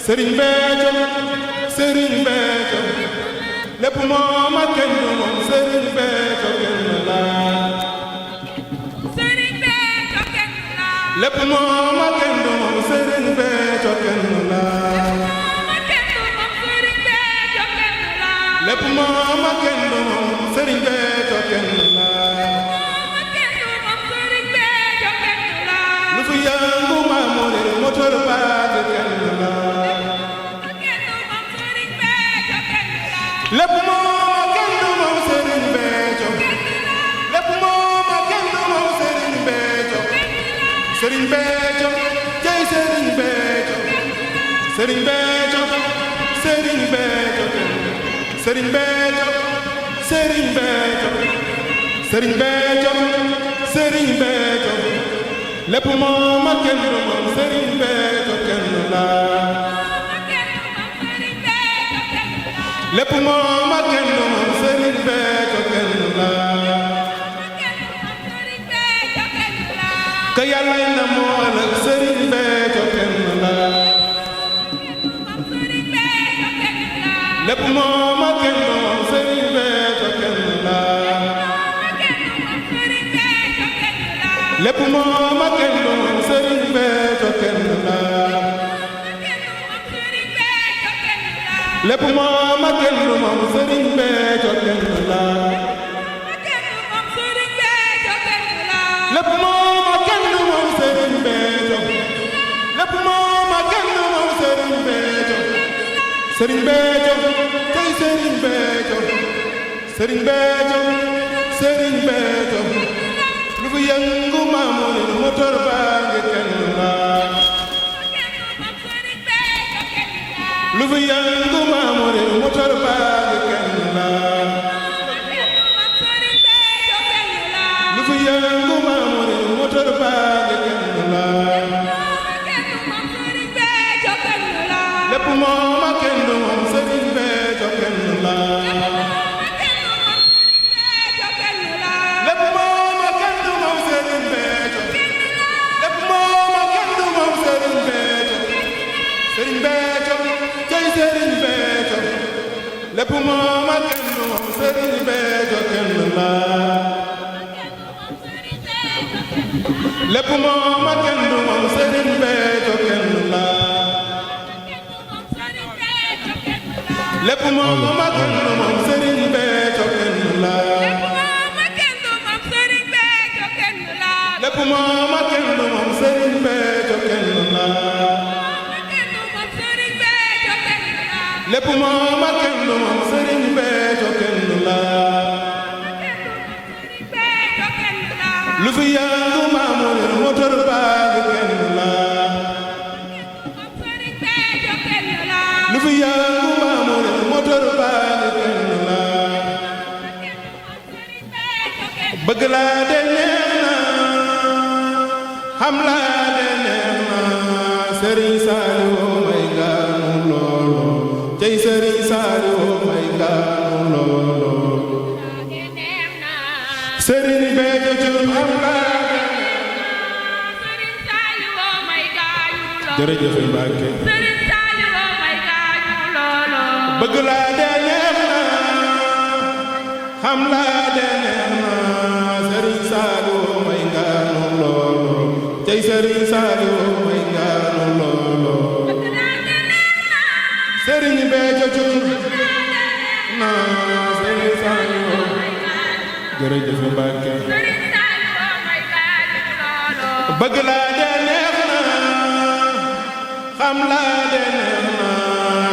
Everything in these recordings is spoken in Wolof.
Serigne Béthio Serigne Béthio lépp moom ak kenn du moom Serigne Béthio kenn la Serigne Béthio kenn la lépp moom ak kenn du moom Serigne Béthio kenn la lépp moom ak kenn du moom Serigne Béthio kenn la lu fi yëngu Mamour motor baag kenn la lépp moom ak kenn du moom Serigne Béthio lépp moom ak kenn du moom Serigne Béthio Serigne Béthio jey Serigne Béthio Serigne Béthio Serigne Béthio Serigne Béthio Serigne Béthio Serigne Béthio Serigne Béthio lépp moom ak kenn du moom Serigne Béthio kenn la lépp moom ak kenn du moom Serigne Béthio kenn la ka Yàlla na moo la Serigne Béthio kenn la lépp moom ak kenn du moom Serigne Béthio kenn la lépp moom ak kenn du moom Serigne Béthio kenn la lépp moom ak kenn du moom Serigne Béthio kenn la lépp moom ak kenn du moom Serigne Béthio lépp moom ak kenn du moom Serigne Béthio Serigne Béthio tey Serigne Béthio Serigne Béthio Serigne Béthio lu fi yëngu Mamour motor baa ngi kenn la lu fi yëngu Mamour motor baa ngi kenn la lu fi yëngu Mamour motor baa ngi kenn la lépp moom ak kenn du moom Serigne Béthio kenn la lépp moom ak kenn du moom Serigne Béthio lépp moom ak kenn du moom Serigne Béthio Serigne Béthio jey Serigne Béthio lépp moom ak kenn du moom Serigne Béthio kenn la lépp moom ak kenn du moom Serigne Béthio kenn la lépp moom ak kenn du moom Serigne Béthio kenn la lépp moom ak kenn du moom Serigne Béthio kenn la lépp moom ak kenn du moom Serigne Béthio kenn la lu fi yëngu Mamour motor baa ngi kenn la lu fi yëngu Mamour motor baa ngi kenn la bëgg laa de neex na xam laa de neex na Serigne Saliou may gaanu loolo cey Serigne Saliou may gaanu loolo Serigne Béthio Thioune xam laa de jërëjëf Mbacke bëgg laa de neex na xam laa de neex na Serigne Saliou may gaanu loolo cey Serigne Saliou may gaanu loolo Serigne Béthio Thioune na Serigne Saliou jërëjëf Mbacke bëgg laa de neex na xam laa de neex na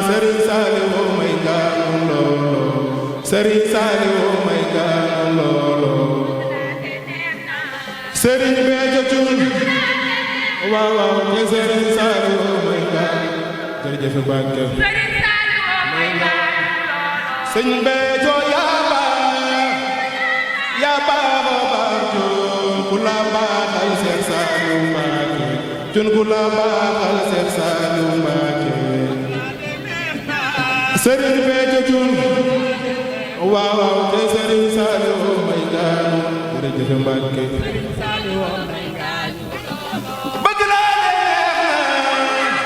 Serigne Saliou may gaanu loolo Serigne Saliou may gaanu loolo Serigne Béthio Thioune waaw waaw te Serigne Saliou may gaanu jërëjëf Mbacke Sëñ Béthio yaa baax a baax Thioune ku la baaxal Seex Saliou Mbacke Thioune ku la baaxal Seex Saliou Mbacke Serigne Béthio Thioune waaw waaw te Serigne Saliou may gaanu jërëjëf Mbacke bëgg laa de neex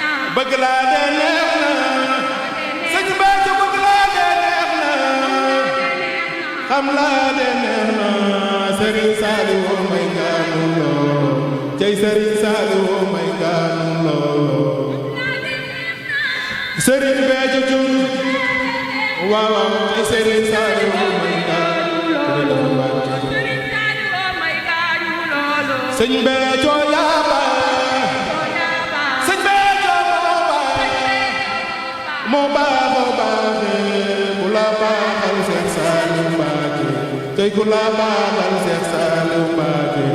na bëgg laa de neex na sëñ Béthio bëgg laa de neex na xam laa de neex na Serigne Saliou may gaanu loo cey Serigne Saliou may gaanu loo Serigne Béthio Thioune waaw waaw cey Serigne Saliou may gaanu loo sëñ Béthio yaa baax sëñ Béthio moo baax ku la baaxal Seex Saaliw Mbàkke tey ku la baaxal Seex Saaliw Mbàkke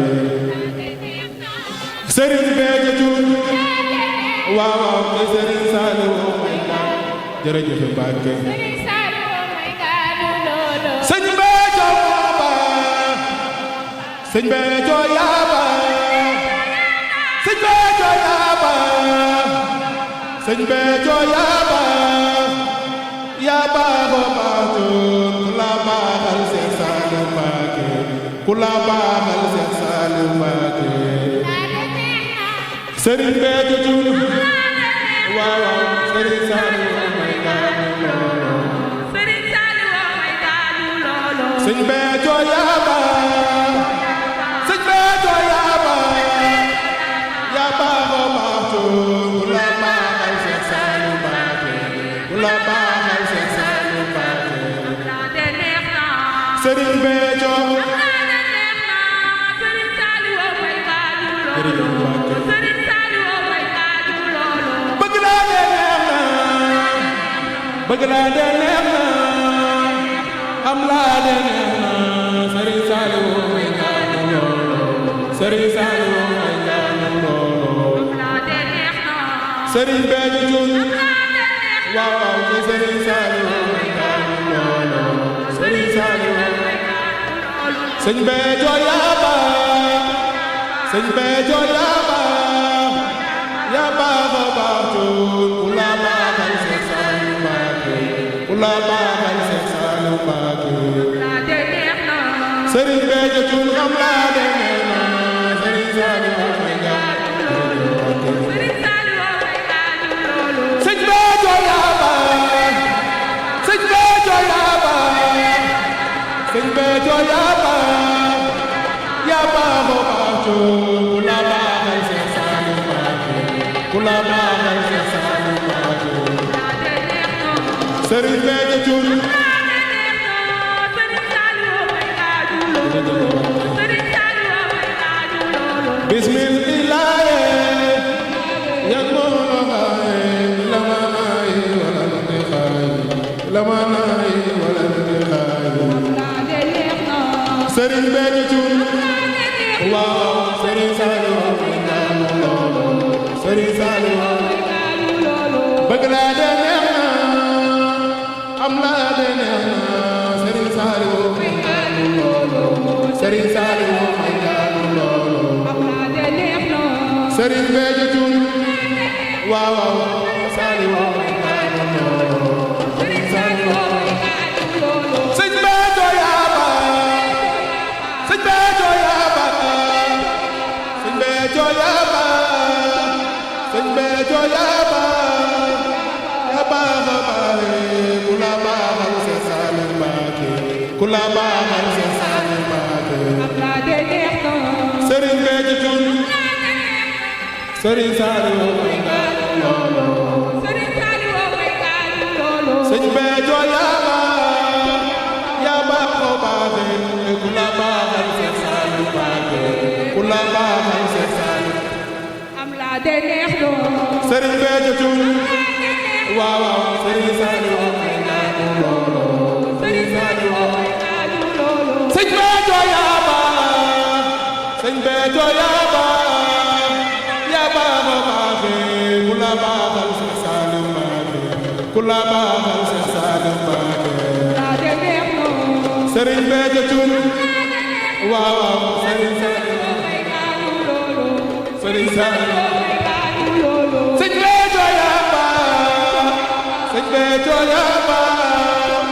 Serigne Béthio Thioune waaw waaw tey Serigne Saliou may gaanu jërëjëf Mbàkke sëñ Béthio moo baax sëñ Béthio yaa baax sëñ Béthio yaa baax sëñ Béthio yaa baax yaa baaxoo baaxoon ku la baaxal Seex Saaliw Mbàkke ku la baaxal Seex Saaliw Mbàkke Serigne Béthio Thioune waaw waaw Serigne Saliou may gaanu loolo sëñ Béthio yaa baax sëñ Béthio yaa baax yaa baaxoo baaxoon ku la baaxal Seex Saaliw Mbàkke ku la baaxal Seex Saaliw Mbàkke Serigne Béthio bëgg laa de neex na bëgg laa de neex na am laa de neex na Serigne Saliou may gaanu loolo Serigne Saliou may gaanu loolo Serigne Béthio Thioune waaw waaw ci Serigne Saliou may gaanu loolo Serigne Saliou sëñ Béthio yaa baax sëñ Béthio yaa baax yaa baaxoo baaxoon ku la baaxal Seex Saaliw Mbàkke ku la baaxal Seex Saaliw Mbàkke Serigne Béthio Thioune xam laa de neex na Serigne Saliou may gaanu sëñ Béthio yaa baax sëñ Béthio yaa baax sëñ Béthio yaa baax yaa baaxoo baaxoon ku la baaxal Seex Saaliw Mbàkke ku la baaxal Seex Saaliw Mbàkke Serigne Béthio Thioune bismillah yan mono xaay lamanaay wala ndi xaay lamanaay wala ndi xaay Serigne Béthio Thioune waaw Serigne Saliou may gaanu loolo Serigne Saliou bëgg laa de neex na am laa de neex na Serigne Saliou may gaanu loolo Serigne Saliou may gaanu loolo Serigne Béthio Thioune waaw waaw Saliou may gaanu loolo Serigne Saliou sëñ Béthio yaa baax sëñ Béthio yaa baax sëñ Béthio yaa baax sëñ Béthio yaa baax yaa baax a baax ku la baaxal Seex Saaliw Mbàkke ku la baaxal Seex Saaliw Mbàkke Serigne Béthio Thioune Serigne Saliou may gaanu loolo sëñ Béthio yaa baax yaa baaxoo baaxee ku la baaxal Seex Saaliw Mbàkke ku la baaxal Seex Saaliw Serigne Béthio Thioune waaw waaw Serigne Saliou may gaanu loolo Serigne Saliou sëñ Béthio yaa baax sëñ Béthio yaa baax yaa baaxoo baaxee ku la baaxal Seex Saaliw Mbàkke ku la baaxal Seex Saaliw Mbàkke Serigne Béthio Thioune waaw waaw Serigne Saliou Serigne Saliou sëñ Béthio yaa baax sëñ Béthio yaa baax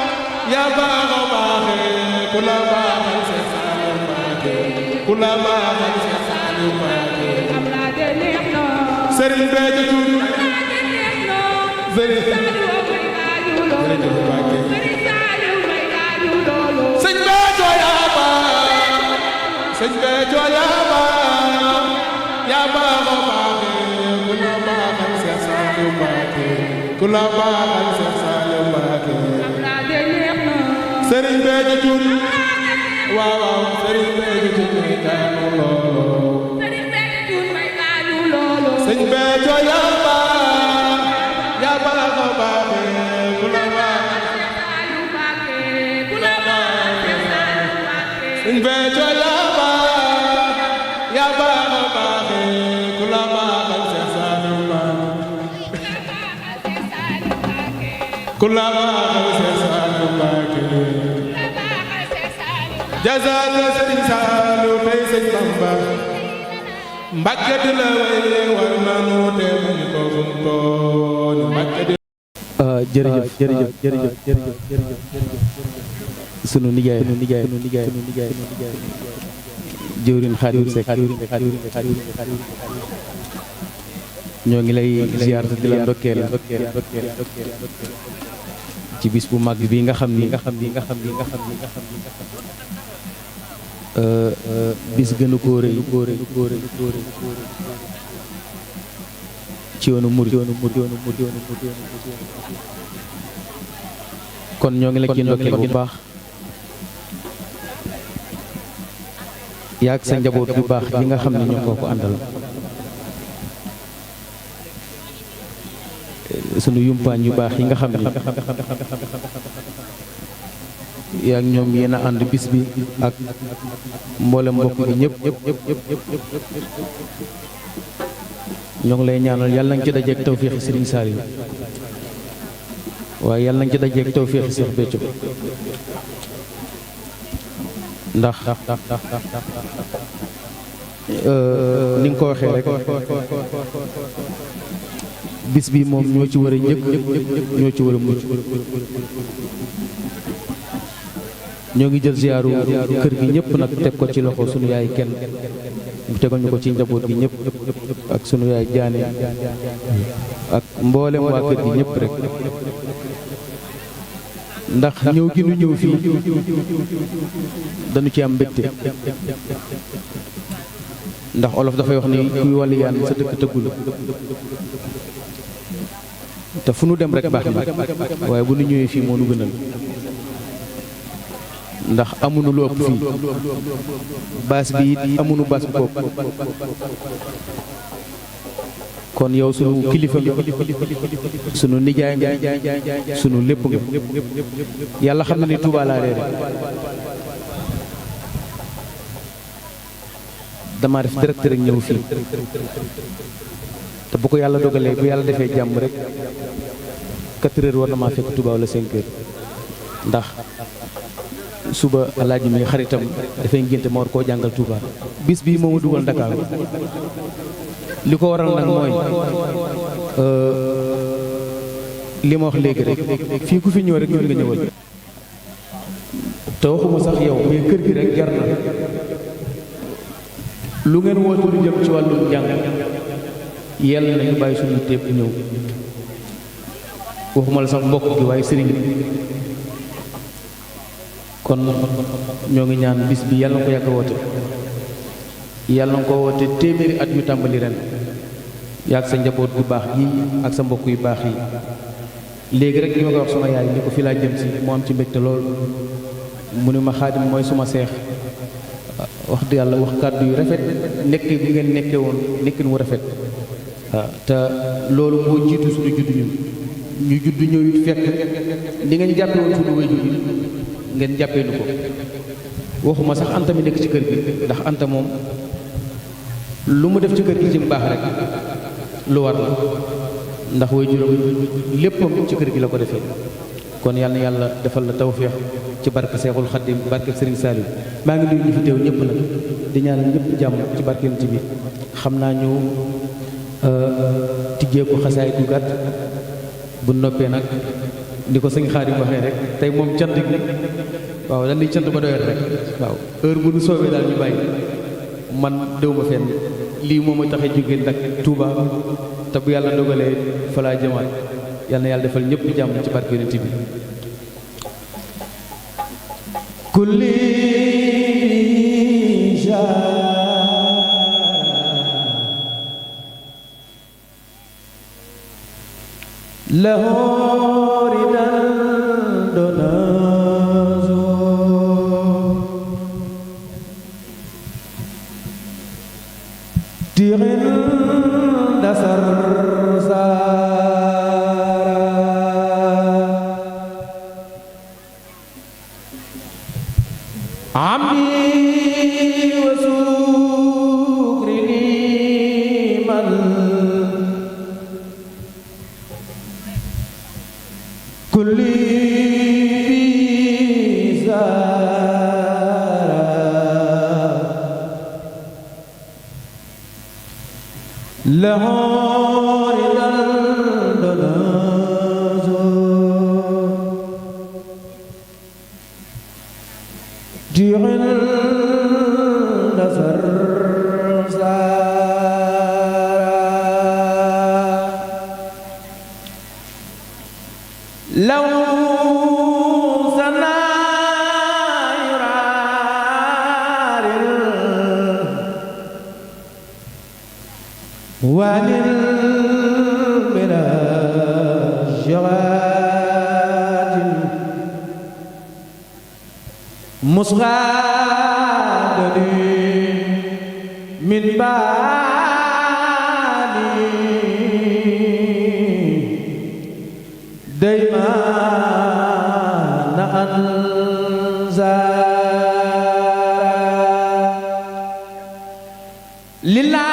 yaa baaxoo baaxee ku la baaxal Seex Saaliw Mbàkke ku la baaxal Seex Saaliw Mbàkke Serigne Béthio Thioune sëriñ jërëjëf Mbàkke sëñ Béthio yaa baax sëñ Béthio yaa baax yaa baax a baaxe ku la baaxal Seex Saaliw Mbàkke ku la baaxal Seex Saaliw Mbàkke sëriñ Béthio Thioune waaw waaw sëriñ Béthio Thioune may daanu loolo sëñ Béthio yaa baax yaa baax a baaxe ku la baaxal sëñ Béthio yaa baax yaa baax a baaxe ku la baaxal Seex Saaliw Mbàkke ku la baaxal Seex Saaliw Mbàkke jazaaka sëriñ Saaliw tey sëñ Bamba Mbàkke di la way war nanu te muñ ko fum tooñ Mbàkke di jërëjëf sunu nijaay jëwriñ Xaadim Seck ñoo ngi lay ziar di la ndokkeel ci bis bu mag bi nga xam ni bis gënu ko rëy ci yoonu murid kon ñoo ngi la ci ndokkeel bu baax yaag sa njaboot bu baax yi nga xam ne ñoo ko àndal sunu yumpaañ yu baax yi nga xam ne yaag ñoom yéen a ànd bis bi ak mboolem mbokk bi ñëpp ñoo ngi lay ñaanal yàlla nañ ci dajeek tawféexi Sëriñ Saaliw waaye yàlla nañ ci dajeek tawféexi Seex Béthio ndax ni nga ko waxee rek bis bi moom ñoo ci war a njëkk ñoo ci war a mucc ñoo ngi jël ziyaaru kër gi ñëpp nag teg ko ci loxo sunu yaay kenn mu tegal ñu ko ci njaboot gi ñëpp ak sunu yaay jaane ak mboolem waa kër gi ñëpp rek ndax ñëw gi nu ñëw fii dañu ci am mbégte ndax olof dafay wax ni kuy waliyaan sa dëkk tëggul te fu nu dem rek baax na waaye bu nu ñëwee fii moo nu gënal ndax amuñu lu ëpp fii baas bi it amuñu baas bu ëpp kon yow sunu kilifa nga sunu nijaay nga sunu lépp nga yàlla xam na ni Touba laa reere dama def direct rek ñëw fii te bu ko yàlla dogalee bu yàlla defee jàmm rek 4 heures war na maa fekk Touba wala 5 heures ndax suba alaaji mi xaritam dafay ngénte ma war koo jàngal Touba bis bii moo ma dugal Dakar li ko waral nag mooy li ma wax léegi rek fii ku fi ñëw rek ñun nga ñëwal te waxuma sax yow mais kër gi rek jar na lu ngeen woote lu jëm ci wàllum njàng yàlla na ñu bàyyi suñu tépp ñëw waxuma la sax mbokk gi waaye sëriñ bi kon ñoo ngi ñaan bis bi yàlla na ko yàgg a woote yàlla na ko woote téeméeri at ñu tàmbali ren yaag sa njaboot bu baax gi ak sa mbokk yu baax yi léegi rek li ma ko wax sama yaay ni ko fi laa jëm si moo am ci mbégte lool mu ne ma Xaadim mooy suma seex wax dëgg yàlla wax kàddu yu rafet nekk bi ngeen nekkee woon nekkin wu rafet waaw te loolu moo jiitu suñu judd ñun ñu judd ñëw it fekk ni ngeen jàppee woon suñu waajur yi ngeen jàppee nu ko waxuma sax Anta mi nekk ci kër gi ndax Anta moom lu mu def ci kër gi ci mbaax rek lu war la ndax waajuram léppam ci kër gi la ko defee kon yàlla na yàlla defal la tawféex ci barke Seexul Xaddim barke Sëriñ Saaliw maa ngi nuyu ñu fi teew ñëpp nag di ñaanal ñëpp jàmm ci barkeent bi xam naa ñu tijjee ko xasaay du gàtt bu noppee nag ni ko sëñ Xaadim waxee rek tey moom cant gi waaw dañuy cant ba doyal rek waaw heure bu nu soobee daal ñu bàyyi man déw ma fenn lii moom a tax a jóge nag Touba te bu yàlla dogalee fa laa jëmaat yal na yàlla defal ñëpp jàmm ci barke yonent bi kulli lahu ridan donazo tirin dasar sara amni wa sukrini man kulli lahu ridan donazo dirin nasar sara law sana walil bila jaratin musghadani min bani daymana anzara lillah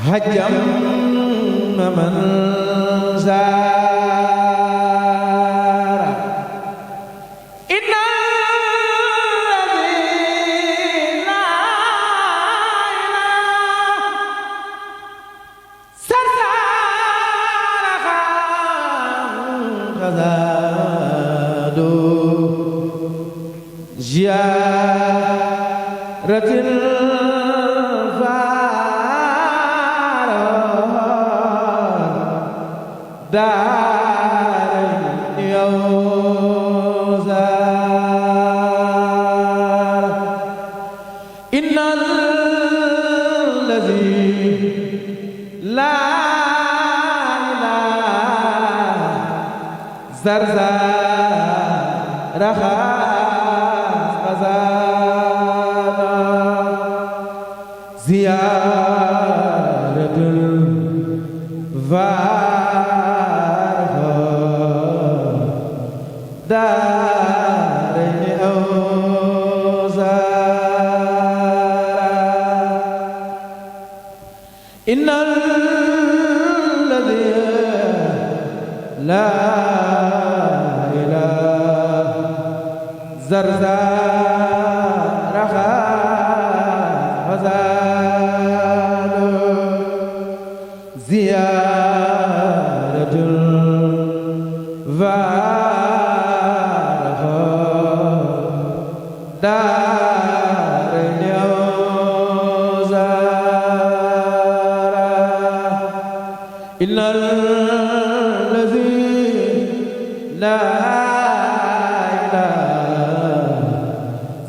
hajam man zara inna ladina sarsara khazadu ziyaratil دار يوزار إن الذي لا إله زرزار خزانا زيارة دارين أوزارا إن الذي لا إله زرزار خزان زيارة دار يوزارا إن الذي لا إله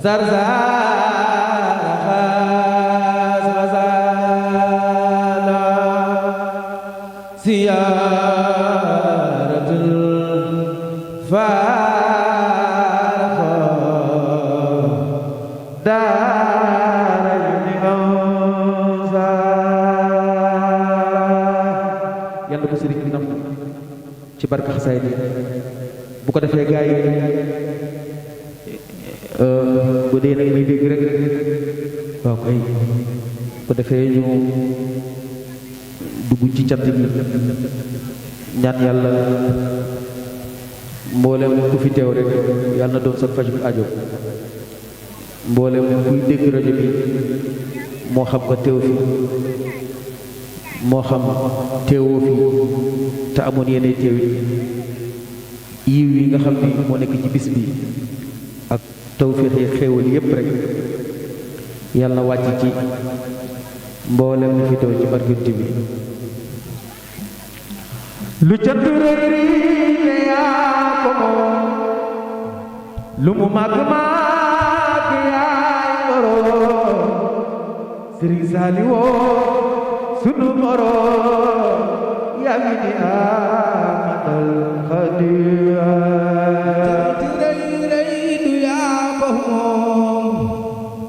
زرزار خزانا زيارة yàlla ko sëriñ bi nam ci barka xasaay bi bu ko defee gaa yi bu dee nag may dégg rek waaw kay bu ko defee ñu dugg ci cant bi ñaan yàlla mboolem ku fi teew rek yàlla na doon sa faj bu aajo mboolem kuy dégg rajo bi moo xam nga teew fi moo xam teewoo fi te amoon yéene teew yiw yi nga xam ne moo nekk ci bis bi ak tawféex yi xéewal yépp rek yàlla na wàcc ci mboolem ni fi teew ci barkante bi lu ca turari ne yaa ko moom lu mu màgg màgg yaay boroom Sëriñ Saaliwoo sunu boroom yaa mi di Ahmadal Xaadim du yaa ko moom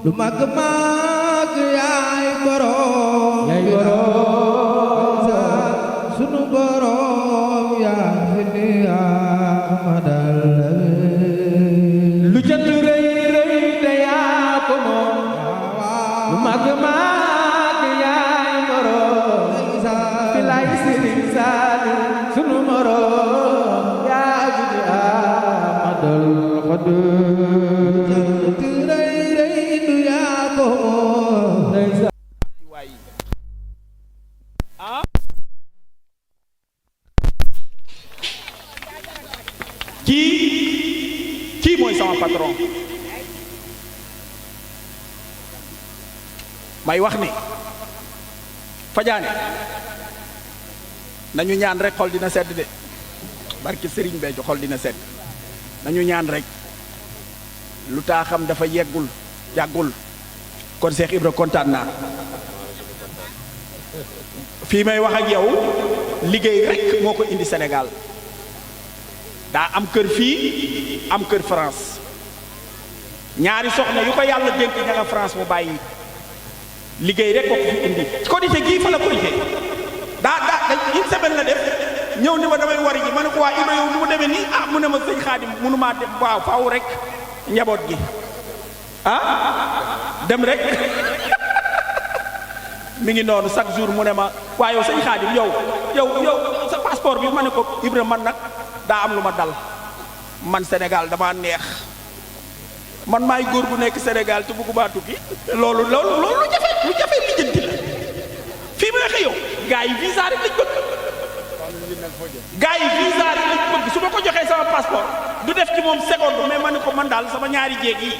lu màgg màgg yaay boroom sunu boroom yaa mi di Ahmadal lu jant rëy rëy te yaa ko moom lu màgg màgg yaay boroom bilaay Sëriñ Saaliw sunu boroom yaa mi di Ahmadal Xaadim du yaa ko moom kii mooy sama patron may wax ni Fadiane nañu ñaan rek xol dina sedd de barki Serigne Béthio xol dina sedd nañu ñaan rek lu taa xam dafa yeggul yàggul kon Cheikh Ibra kontaan naa fii may wax ak yow liggéey rek moo ko indi Sénégal daa am kër fii am kër France ñaari soxna yu ko yàlla dénk ña nga France mu bàyyi liggéey rek ko fi indi Korité gii fa la Korité daa une semaine la def ñëw ni ma damay wari ji ma ne ko waa Ibra yow nu mu demee nii ah mu ne ma sëñ Xaadim mënu maa dem waaw faaw rek njaboot gi dem rek mi ngi noonu chaque jour mu ne ma waa yow sëñ Xaadim yow sa passeport bi ma ne ko Ibra man nag daa am lu ma dal man Sénégal dama neex man maay góor bu nekk Sénégal te bëgguma tukki loolu lu jafe lijjanti la fii ma waxee yow gars yi visa rek lañ bëgg gars yi visa rek lañ bëgg su ma ko joxee sama passeport du def ci moom seconde mais ma ne ko man daal sama ñaari jéeg yi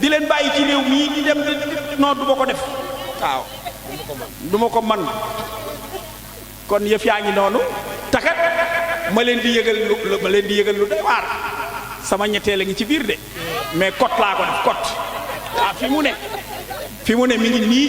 di leen bàyyi ci réew mii di dem non du ma ko def waaw du ma ko man kon yëf yaa ngi noonu takat ma leen di yëgal lu doy waar sama ñetteel a ngi ci biir de mais cote laa ko def cote waaw fi mu ne mi ngi nii